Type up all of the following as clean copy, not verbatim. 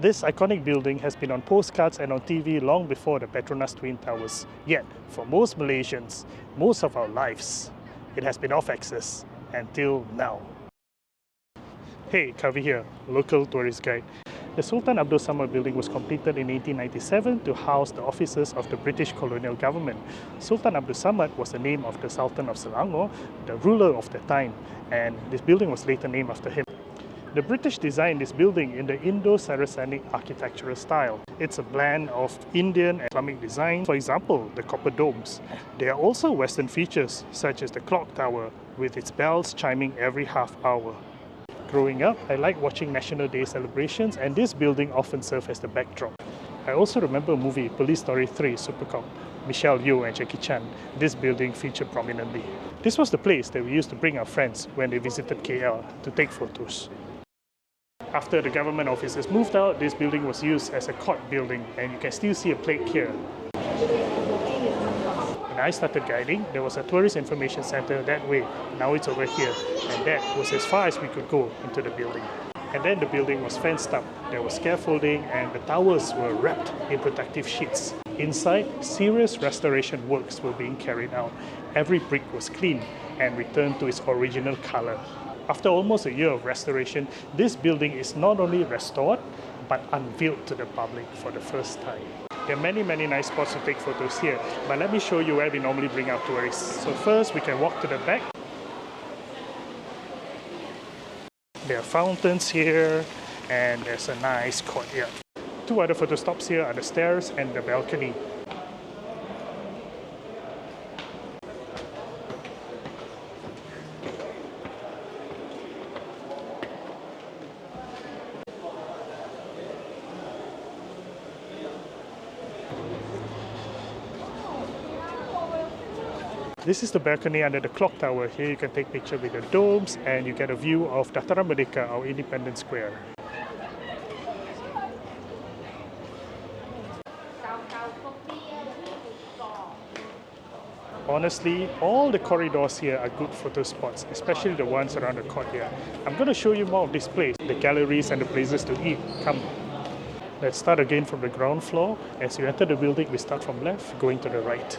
This iconic building has been on postcards and on TV long before the Petronas Twin Towers. Yet, for most Malaysians, most of our lives, it has been off access until now. Hey, Kavi here, local tourist guide. The Sultan Abdul Samad Building was completed in 1897 to house the offices of the British colonial government. Sultan Abdul Samad was the name of the Sultan of Selangor, the ruler of the time, and this building was later named after him. The British designed this building in the Indo-Saracenic architectural style. It's a blend of Indian and Islamic design, for example, the copper domes. There are also Western features, such as the clock tower, with its bells chiming every half hour. Growing up, I liked watching National Day celebrations, and this building often served as the backdrop. I also remember a movie, Police Story 3, Supercop. Michelle Yeoh and Jackie Chan. This building featured prominently. This was the place that we used to bring our friends when they visited KL to take photos. After the government offices moved out, this building was used as a court building, and you can still see a plaque here. When I started guiding, there was a tourist information center that way. Now it's over here, and that was as far as we could go into the building. And then the building was fenced up. There was scaffolding, and the towers were wrapped in protective sheets. Inside, serious restoration works were being carried out. Every brick was cleaned and returned to its original color. After almost a year of restoration, this building is not only restored, but unveiled to the public for the first time. There are many nice spots to take photos here, but let me show you where we normally bring our tourists. So first, we can walk to the back. There are fountains here, and there's a nice courtyard. Two other photo stops here are the stairs and the balcony. This is the balcony under the clock tower. Here you can take pictures with the domes and you get a view of Dataran Merdeka, our Independence Square. Honestly, all the corridors here are good photo spots, especially the ones around the courtyard. I'm going to show you more of this place, the galleries and the places to eat. Come. Let's start again from the ground floor. As you enter the building, we start from left, going to the right.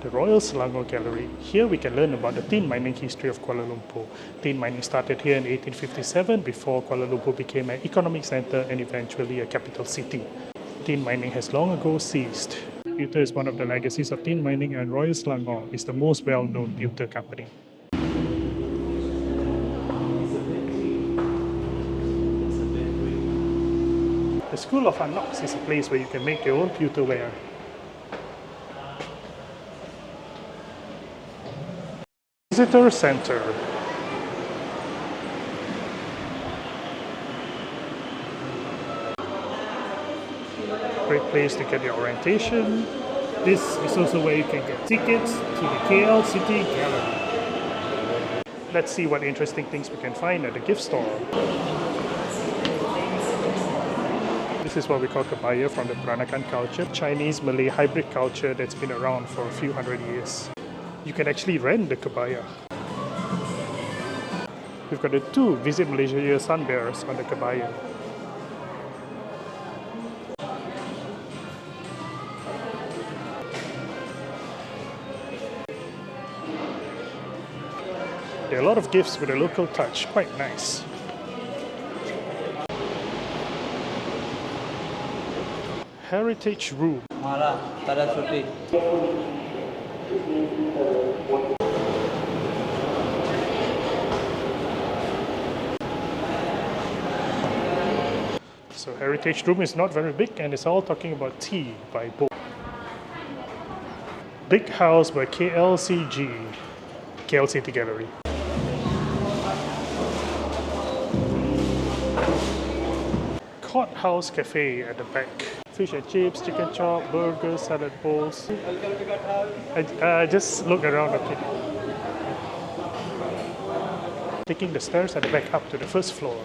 The Royal Selangor Gallery. Here we can learn about the tin mining history of Kuala Lumpur. Tin mining started here in 1857 before Kuala Lumpur became an economic centre and eventually a capital city. Tin mining has long ago ceased. Pewter is one of the legacies of tin mining, and Royal Selangor is the most well-known pewter company. The School of Hard Knocks is a place where you can make your own pewterware. Visitor Center. Great place to get your orientation. This is also where you can get tickets to the KL City Gallery. Let's see what interesting things we can find at the gift store. This is what we call kebaya from the Peranakan culture, Chinese-Malay hybrid culture that's been around for a few hundred years. You can actually rent the kebaya. We've got the two Visit Malaysia sun bearers on the kebaya. There are a lot of gifts with a local touch, quite nice. Heritage Room. So Heritage Room is not very big, and it's all talking about tea by book. Big House by KLCG, KL City Gallery. Courthouse Cafe at the back. Fish and chips, chicken chop, burgers, salad bowls. I just look around, okay. Taking the stairs at the back up to the first floor.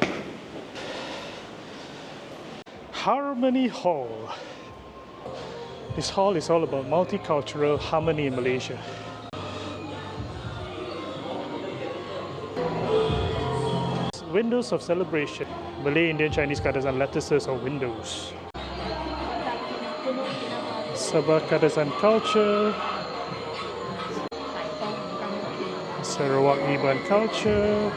Harmony Hall. This hall is all about multicultural harmony in Malaysia. Windows of celebration. Malay, Indian, Chinese Kadazan lettuces or windows. Sabah Kadazan culture. Sarawak Iban culture.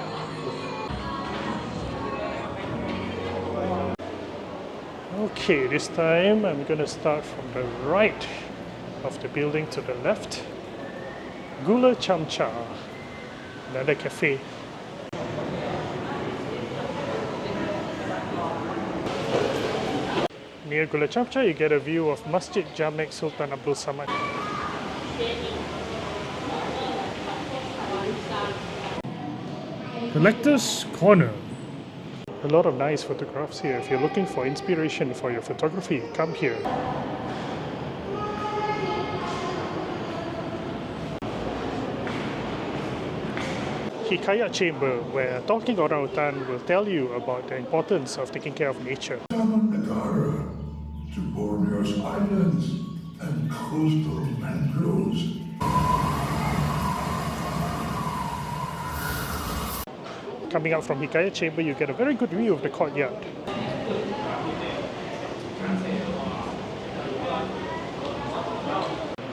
Okay, this time I'm going to start from the right of the building to the left. Gula Chamcha, another cafe. Near Gula Chamcha, you get a view of Masjid Jamek Sultan Abdul Samad. Collector's Corner. A lot of nice photographs here. If you're looking for inspiration for your photography, come here. Hikayat chamber, where talking orangutan will tell you about the importance of taking care of nature. Negara to Borneo's islands and coastal mangroves. Coming out from Hikayat chamber, you get a very good view of the courtyard.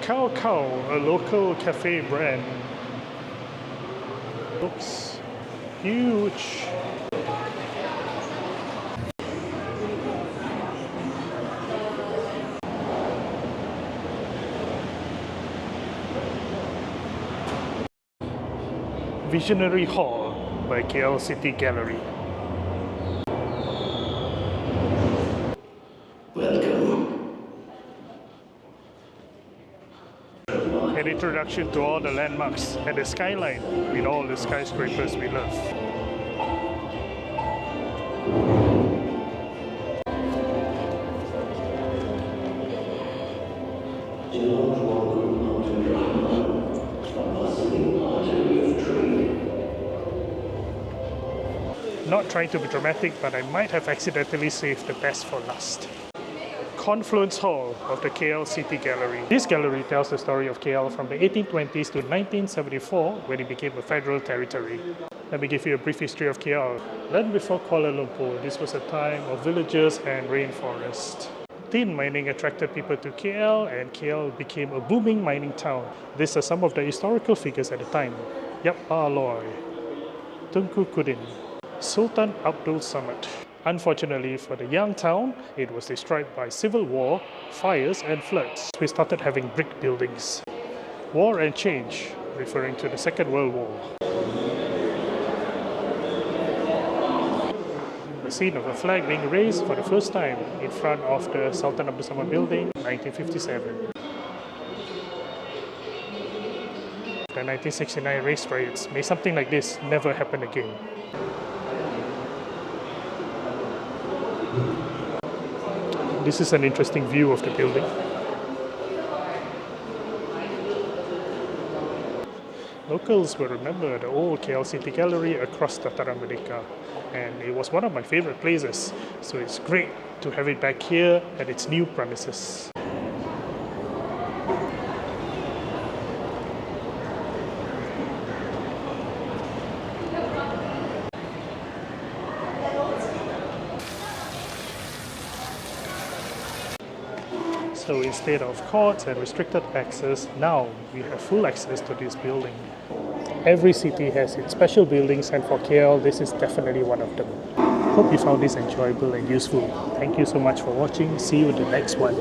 Cow Cow, a local cafe brand. Looks huge. Visionary Hall by KL City Gallery. An introduction to all the landmarks and the skyline with all the skyscrapers we love. Not trying to be dramatic, but I might have accidentally saved the best for last. Confluence Hall of the KL City Gallery. This gallery tells the story of KL from the 1820s to 1974 when it became a federal territory. Let me give you a brief history of KL. Then before Kuala Lumpur, this was a time of villages and rainforest. Tin mining attracted people to KL and KL became a booming mining town. These are some of the historical figures at the time. Yap Aloy, Tunku Kudin, Sultan Abdul Samad. Unfortunately for the young town, it was destroyed by civil war, fires and floods. We started having brick buildings. War and Change, referring to the Second World War. The scene of a flag being raised for the first time in front of the Sultan Abdul Samad Building, 1957. The 1969 race riots. May something like this never happen again. This is an interesting view of the building. Locals will remember the old KL City Gallery across Dataran Merdeka, and it was one of my favorite places, so it's great to have it back here at its new premises. So instead of courts and restricted access, now we have full access to this building. Every city has its special buildings, and for KL, this is definitely one of them. Hope you found this enjoyable and useful. Thank you so much for watching. See you in the next one.